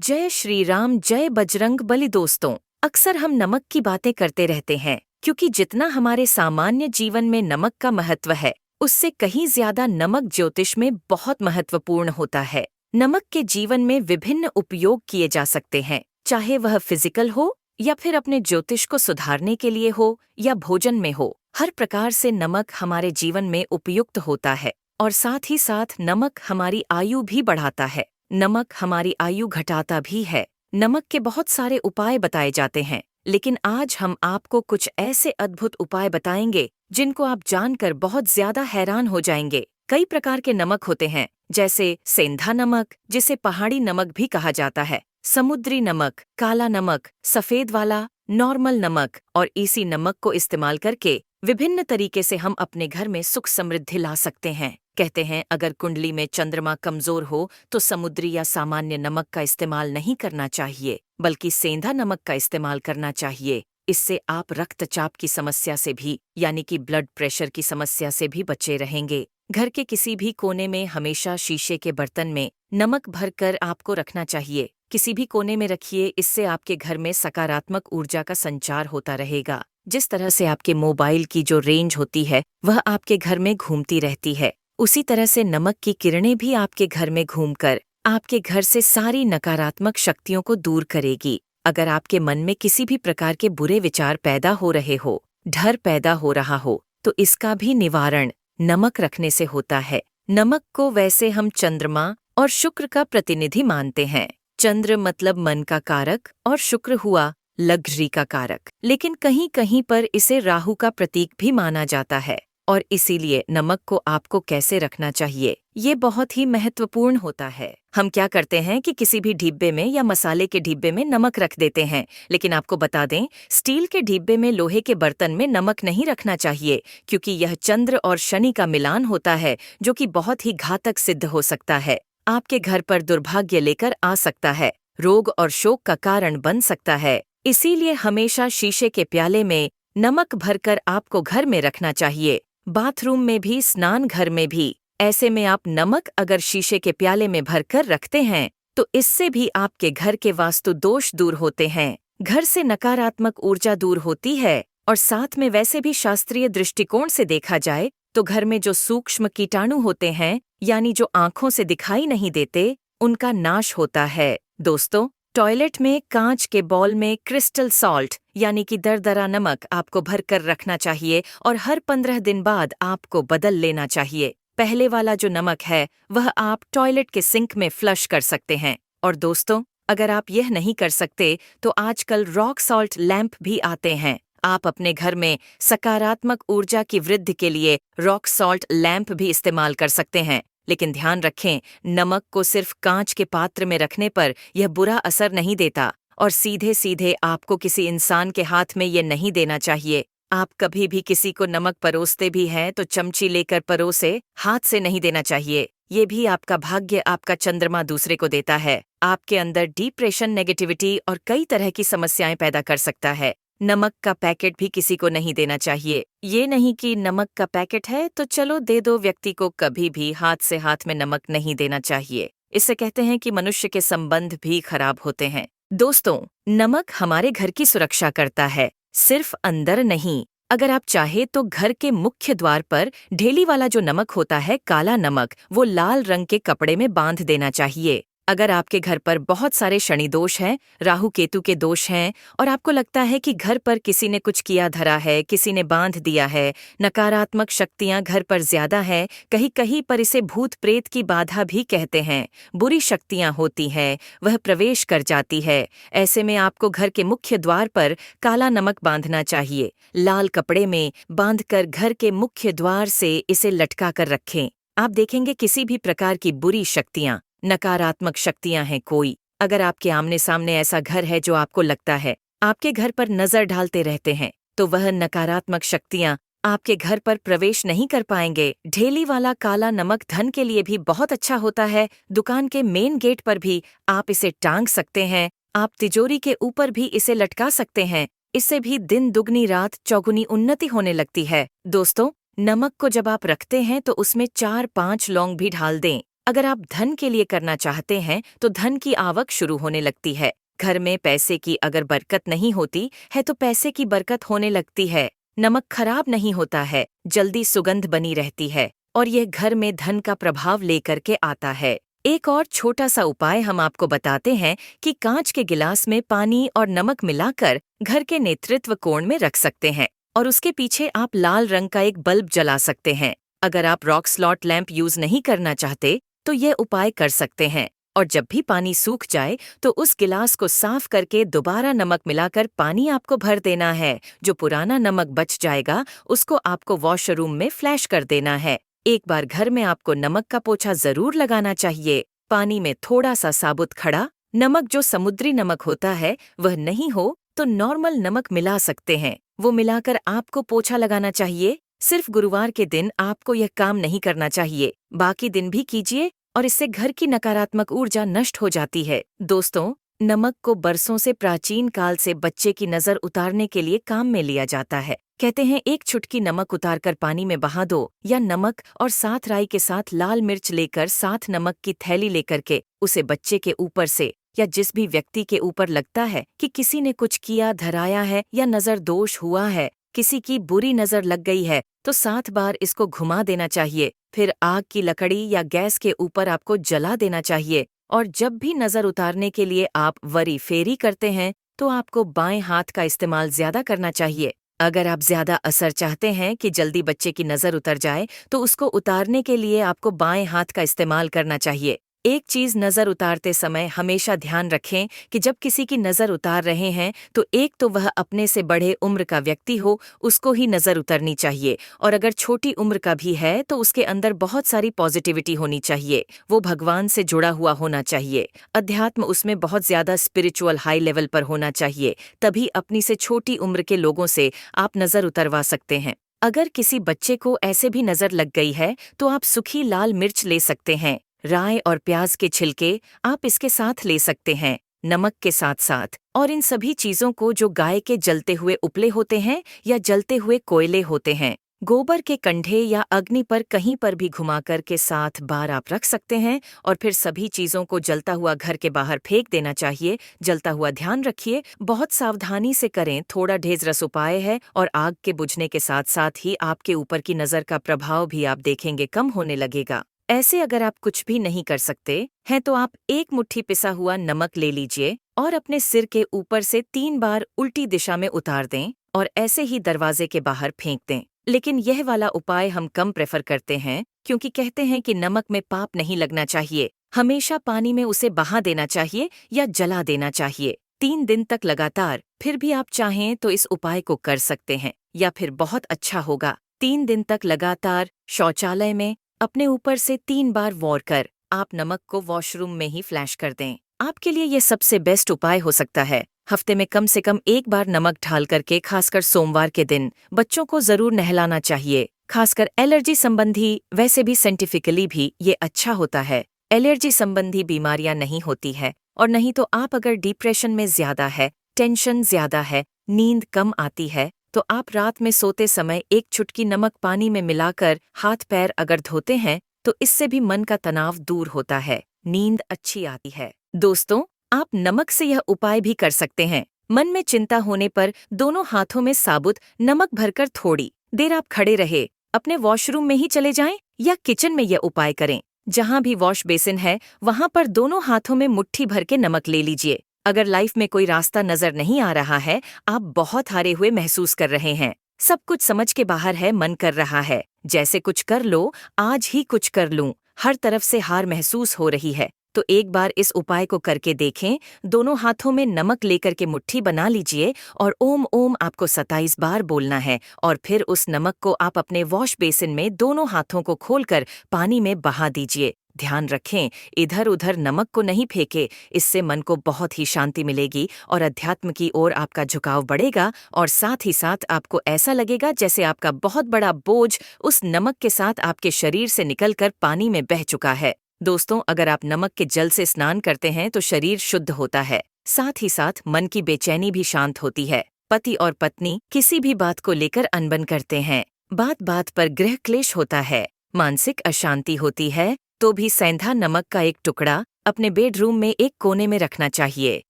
जय श्री राम, जय बजरंग बली। दोस्तों, अक्सर हम नमक की बातें करते रहते हैं क्योंकि जितना हमारे सामान्य जीवन में नमक का महत्व है, उससे कहीं ज्यादा नमक ज्योतिष में बहुत महत्वपूर्ण होता है। नमक के जीवन में विभिन्न उपयोग किए जा सकते हैं, चाहे वह फिजिकल हो या फिर अपने ज्योतिष को सुधारने के लिए हो या भोजन में हो। हर प्रकार से नमक हमारे जीवन में उपयुक्त होता है और साथ ही साथ नमक हमारी आयु भी बढ़ाता है। नमक हमारी आयु घटाता भी है। नमक के बहुत सारे उपाय बताए जाते हैं, लेकिन आज हम आपको कुछ ऐसे अद्भुत उपाय बताएंगे जिनको आप जानकर बहुत ज्यादा हैरान हो जाएंगे। कई प्रकार के नमक होते हैं, जैसे सेंधा नमक, जिसे पहाड़ी नमक भी कहा जाता है, समुद्री नमक, काला नमक, सफेद वाला, नॉर्मल नमक। और इसी नमक को इस्तेमाल करके विभिन्न तरीके से हम अपने घर में सुख समृद्धि ला सकते हैं। कहते हैं, अगर कुंडली में चंद्रमा कमजोर हो तो समुद्री या सामान्य नमक का इस्तेमाल नहीं करना चाहिए, बल्कि सेंधा नमक का इस्तेमाल करना चाहिए। इससे आप रक्तचाप की समस्या से भी, यानी कि ब्लड प्रेशर की समस्या से भी बचे रहेंगे। घर के किसी भी कोने में हमेशा शीशे के बर्तन में नमक भरकर आपको रखना चाहिए। किसी भी कोने में रखिए, इससे आपके घर में सकारात्मक ऊर्जा का संचार होता रहेगा। जिस तरह से आपके मोबाइल की जो रेंज होती है वह आपके घर में घूमती रहती है, उसी तरह से नमक की किरणें भी आपके घर में घूमकर आपके घर से सारी नकारात्मक शक्तियों को दूर करेगी। अगर आपके मन में किसी भी प्रकार के बुरे विचार पैदा हो रहे हो, डर पैदा हो रहा हो, तो इसका भी निवारण नमक रखने से होता है। नमक को वैसे हम चंद्रमा और शुक्र का प्रतिनिधि मानते हैं। चंद्र मतलब मन का कारक और शुक्र हुआ लग्जरी का कारक, लेकिन कहीं कहीं पर इसे राहु का प्रतीक भी माना जाता है। और इसीलिए नमक को आपको कैसे रखना चाहिए, ये बहुत ही महत्वपूर्ण होता है। हम क्या करते हैं कि किसी भी डिब्बे में या मसाले के डिब्बे में नमक रख देते हैं, लेकिन आपको बता दें, स्टील के डिब्बे में, लोहे के बर्तन में नमक नहीं रखना चाहिए, क्योंकि यह चंद्र और शनि का मिलान होता है, जो कि बहुत ही घातक सिद्ध हो सकता है। आपके घर पर दुर्भाग्य लेकर आ सकता है, रोग और शोक का कारण बन सकता है। इसीलिए हमेशा शीशे के प्याले में नमक भरकर आपको घर में रखना चाहिए। बाथरूम में भी, स्नान घर में भी। ऐसे में आप नमक अगर शीशे के प्याले में भरकर रखते हैं तो इससे भी आपके घर के वास्तु दोष दूर होते हैं, घर से नकारात्मक ऊर्जा दूर होती है। और साथ में वैसे भी शास्त्रीय दृष्टिकोण से देखा जाए तो घर में जो सूक्ष्म कीटाणु होते हैं, यानी जो आंखों से दिखाई नहीं देते, उनका नाश होता है। दोस्तों, टॉयलेट में कांच के बॉल में क्रिस्टल सॉल्ट यानी कि दरदरा नमक आपको भरकर रखना चाहिए और हर 15 दिन बाद आपको बदल लेना चाहिए। पहले वाला जो नमक है वह आप टॉयलेट के सिंक में फ्लश कर सकते हैं। और दोस्तों, अगर आप यह नहीं कर सकते तो आजकल रॉक सॉल्ट लैंप भी आते हैं। आप अपने घर में सकारात्मक ऊर्जा की वृद्धि के लिए रॉक सॉल्ट लैंप भी इस्तेमाल कर सकते हैं। लेकिन ध्यान रखें, नमक को सिर्फ कांच के पात्र में रखने पर यह बुरा असर नहीं देता और सीधे सीधे आपको किसी इंसान के हाथ में ये नहीं देना चाहिए। आप कभी भी किसी को नमक परोसते भी हैं तो चमची लेकर परोसे, हाथ से नहीं देना चाहिए। ये भी आपका भाग्य, आपका चंद्रमा दूसरे को देता है। आपके अंदर डिप्रेशन, नेगेटिविटी और कई तरह की समस्याएं पैदा कर सकता है। नमक का पैकेट भी किसी को नहीं देना चाहिए। ये नहीं कि नमक का पैकेट है तो चलो दे दो, व्यक्ति को कभी भी हाथ से हाथ में नमक नहीं देना चाहिए। इससे कहते हैं कि मनुष्य के संबंध भी खराब होते हैं। दोस्तों, नमक हमारे घर की सुरक्षा करता है, सिर्फ अंदर नहीं। अगर आप चाहे तो घर के मुख्य द्वार पर ढेली वाला जो नमक होता है, काला नमक, वो लाल रंग के कपड़े में बांध देना चाहिए। अगर आपके घर पर बहुत सारे शनि दोष हैं, राहु केतु के दोष हैं और आपको लगता है कि घर पर किसी ने कुछ किया धरा है, किसी ने बांध दिया है, नकारात्मक शक्तियां घर पर ज्यादा हैं, कहीं कहीं पर इसे भूत प्रेत की बाधा भी कहते हैं, बुरी शक्तियां होती हैं, वह प्रवेश कर जाती है। ऐसे में आपको घर के मुख्य द्वार पर काला नमक बांधना चाहिए। लाल कपड़े में बांधकर घर के मुख्य द्वार से इसे लटका कर रखें। आप देखेंगे किसी भी प्रकार की बुरी शक्तियां, नकारात्मक शक्तियां हैं कोई, अगर आपके आमने सामने ऐसा घर है जो आपको लगता है आपके घर पर नजर डालते रहते हैं, तो वह नकारात्मक शक्तियां आपके घर पर प्रवेश नहीं कर पाएंगे। ढेली वाला काला नमक धन के लिए भी बहुत अच्छा होता है। दुकान के मेन गेट पर भी आप इसे टांग सकते हैं। आप तिजोरी के ऊपर भी इसे लटका सकते हैं। इससे भी दिन दुगनी रात चौगुनी उन्नति होने लगती है। दोस्तों, नमक को जब आप रखते हैं तो उसमें 4-5 लौंग भी डाल दें। अगर आप धन के लिए करना चाहते हैं तो धन की आवक शुरू होने लगती है। घर में पैसे की अगर बरकत नहीं होती है तो पैसे की बरकत होने लगती है। नमक खराब नहीं होता है, जल्दी सुगंध बनी रहती है और यह घर में धन का प्रभाव लेकर के आता है। एक और छोटा सा उपाय हम आपको बताते हैं कि कांच के गिलास में पानी और नमक मिलाकर घर के नेतृत्व कोण में रख सकते हैं और उसके पीछे आप लाल रंग का एक बल्ब जला सकते हैं। अगर आप रॉक स्लॉट लैंप यूज नहीं करना चाहते तो यह उपाय कर सकते हैं और जब भी पानी सूख जाए तो उस गिलास को साफ करके दोबारा नमक मिलाकर पानी आपको भर देना है। जो पुराना नमक बच जाएगा उसको आपको वॉशरूम में फ्लैश कर देना है। एक बार घर में आपको नमक का पोछा जरूर लगाना चाहिए। पानी में थोड़ा सा साबुत खड़ा नमक, जो समुद्री नमक होता है, वह नहीं हो तो नॉर्मल नमक मिला सकते हैं। वो मिलाकर आपको पोछा लगाना चाहिए। सिर्फ गुरुवार के दिन आपको यह काम नहीं करना चाहिए, बाकी दिन भी कीजिए और इससे घर की नकारात्मक ऊर्जा नष्ट हो जाती है। दोस्तों, नमक को बरसों से प्राचीन काल से बच्चे की नजर उतारने के लिए काम में लिया जाता है। कहते हैं एक चुटकी नमक उतारकर पानी में बहा दो, या नमक और साथ राई के साथ लाल मिर्च लेकर साथ नमक की थैली लेकर के उसे बच्चे के ऊपर से या जिस भी व्यक्ति के ऊपर लगता है कि किसी ने कुछ किया धराया है या नजर दोष हुआ है, किसी की बुरी नजर लग गई है, तो 7 बार इसको घुमा देना चाहिए। फिर आग की लकड़ी या गैस के ऊपर आपको जला देना चाहिए और जब भी नजर उतारने के लिए आप वरी फेरी करते हैं तो आपको बाएं हाथ का इस्तेमाल ज्यादा करना चाहिए। अगर आप ज्यादा असर चाहते हैं कि जल्दी बच्चे की नजर उतर जाए तो उसको उतारने के लिए आपको बाएं हाथ का इस्तेमाल करना चाहिए। एक चीज नजर उतारते समय हमेशा ध्यान रखें कि जब किसी की नजर उतार रहे हैं तो एक तो वह अपने से बड़े उम्र का व्यक्ति हो, उसको ही नजर उतरनी चाहिए, और अगर छोटी उम्र का भी है तो उसके अंदर बहुत सारी पॉजिटिविटी होनी चाहिए। वो भगवान से जुड़ा हुआ होना चाहिए, अध्यात्म उसमें बहुत ज्यादा स्पिरिचुअल हाई लेवल पर होना चाहिए। तभी अपनी से छोटी उम्र के लोगों से आप नजर उतरवा सकते हैं। अगर किसी बच्चे को ऐसे भी नजर लग गई है तो आप सूखी लाल मिर्च ले सकते हैं, राई और प्याज के छिलके आप इसके साथ ले सकते हैं, नमक के साथ साथ, और इन सभी चीजों को जो गाय के जलते हुए उपले होते हैं या जलते हुए कोयले होते हैं, गोबर के कंढे या अग्नि पर कहीं पर भी घुमाकर के 7 बार आप रख सकते हैं और फिर सभी चीजों को जलता हुआ घर के बाहर फेंक देना चाहिए। जलता हुआ ध्यान रखिए, बहुत सावधानी से करें, थोड़ा ढेज़रस उपाय है और आग के बुझने के साथ साथ ही आपके ऊपर की नजर का प्रभाव भी आप देखेंगे कम होने लगेगा। ऐसे अगर आप कुछ भी नहीं कर सकते हैं तो आप एक मुट्ठी पिसा हुआ नमक ले लीजिए और अपने सिर के ऊपर से 3 बार उल्टी दिशा में उतार दें और ऐसे ही दरवाजे के बाहर फेंक दें। लेकिन यह वाला उपाय हम कम प्रेफर करते हैं क्योंकि कहते हैं कि नमक में पाप नहीं लगना चाहिए। हमेशा पानी में उसे बहा देना चाहिए या जला देना चाहिए 3 दिन तक लगातार। फिर भी आप चाहें तो इस उपाय को कर सकते हैं या फिर बहुत अच्छा होगा 3 दिन तक लगातार शौचालय में अपने ऊपर से 3 बार वॉर कर आप नमक को वॉशरूम में ही फ्लैश कर दें। आपके लिए यह सबसे बेस्ट उपाय हो सकता है। हफ्ते में कम से कम 1 बार नमक ढाल करके, खासकर सोमवार के दिन, बच्चों को जरूर नहलाना चाहिए। खासकर एलर्जी संबंधी, वैसे भी साइंटिफिकली भी ये अच्छा होता है। एलर्जी संबंधी बीमारियां नहीं होती है, और नहीं तो आप अगर डिप्रेशन में ज्यादा है, टेंशन ज्यादा है, नींद कम आती है, तो आप रात में सोते समय 1 चुटकी नमक पानी में मिलाकर हाथ पैर अगर धोते हैं तो इससे भी मन का तनाव दूर होता है, नींद अच्छी आती है। दोस्तों, आप नमक से यह उपाय भी कर सकते हैं। मन में चिंता होने पर दोनों हाथों में साबुत नमक भरकर थोड़ी देर आप खड़े रहे, अपने वॉशरूम में ही चले जाएं या किचन में यह उपाय करें। जहां भी वॉश बेसिन है वहां पर दोनों हाथों में मुट्ठी भर के नमक ले लीजिए। अगर लाइफ में कोई रास्ता नजर नहीं आ रहा है, आप बहुत हारे हुए महसूस कर रहे हैं, सब कुछ समझ के बाहर है, मन कर रहा है जैसे कुछ कर लो, आज ही कुछ कर लूं, हर तरफ से हार महसूस हो रही है, तो एक बार इस उपाय को करके देखें। दोनों हाथों में नमक लेकर के मुट्ठी बना लीजिए और ओम ओम आपको 27 बार बोलना है और फिर उस नमक को आप अपने वॉश बेसिन में दोनों हाथों को खोलकर पानी में बहा दीजिए। ध्यान रखें, इधर उधर नमक को नहीं फेंके, इससे मन को बहुत ही शांति मिलेगी और अध्यात्म की ओर आपका झुकाव बढ़ेगा और साथ ही साथ आपको ऐसा लगेगा जैसे आपका बहुत बड़ा बोझ उस नमक के साथ आपके शरीर से निकलकर पानी में बह चुका है। दोस्तों, अगर आप नमक के जल से स्नान करते हैं तो शरीर शुद्ध होता है, साथ ही साथ मन की बेचैनी भी शांत होती है। पति और पत्नी किसी भी बात को लेकर अनबन करते हैं, बात बात पर गृह क्लेश होता है, मानसिक अशांति होती है, तो भी सेंधा नमक का एक टुकड़ा अपने बेडरूम में एक कोने में रखना चाहिए।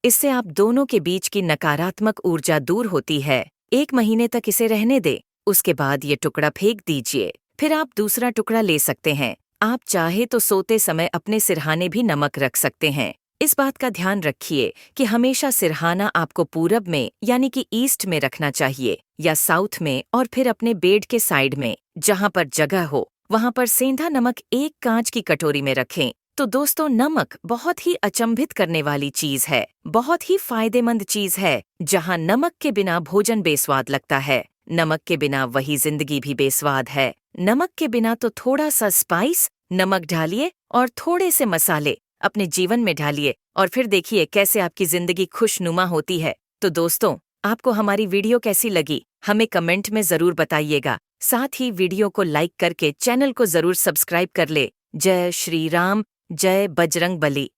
इससे आप दोनों के बीच की नकारात्मक ऊर्जा दूर होती है। 1 महीने तक इसे रहने दे, उसके बाद ये टुकड़ा फेंक दीजिए। फिर आप दूसरा टुकड़ा ले सकते हैं। आप चाहे तो सोते समय अपने सिरहाने भी नमक रख सकते हैं। इस बात का ध्यान रखिए कि हमेशा सिरहाना आपको पूरब में यानी कि ईस्ट में रखना चाहिए या साउथ में, और फिर अपने बेड के साइड में जहां पर जगह हो वहां पर सेंधा नमक एक कांच की कटोरी में रखें। तो दोस्तों, नमक बहुत ही अचंभित करने वाली चीज है, बहुत ही फायदेमंद चीज है। जहां नमक के बिना भोजन बेस्वाद लगता है, नमक के बिना वही जिंदगी भी बेस्वाद है। नमक के बिना तो थोड़ा सा स्पाइस, नमक डालिए और थोड़े से मसाले अपने जीवन में ढालिए और फिर देखिए कैसे आपकी जिंदगी खुशनुमा होती है। तो दोस्तों, आपको हमारी वीडियो कैसी लगी हमें कमेंट में जरूर बताइएगा। साथ ही वीडियो को लाइक करके चैनल को जरूर सब्सक्राइब कर ले। जय श्री राम, जय बजरंग बली।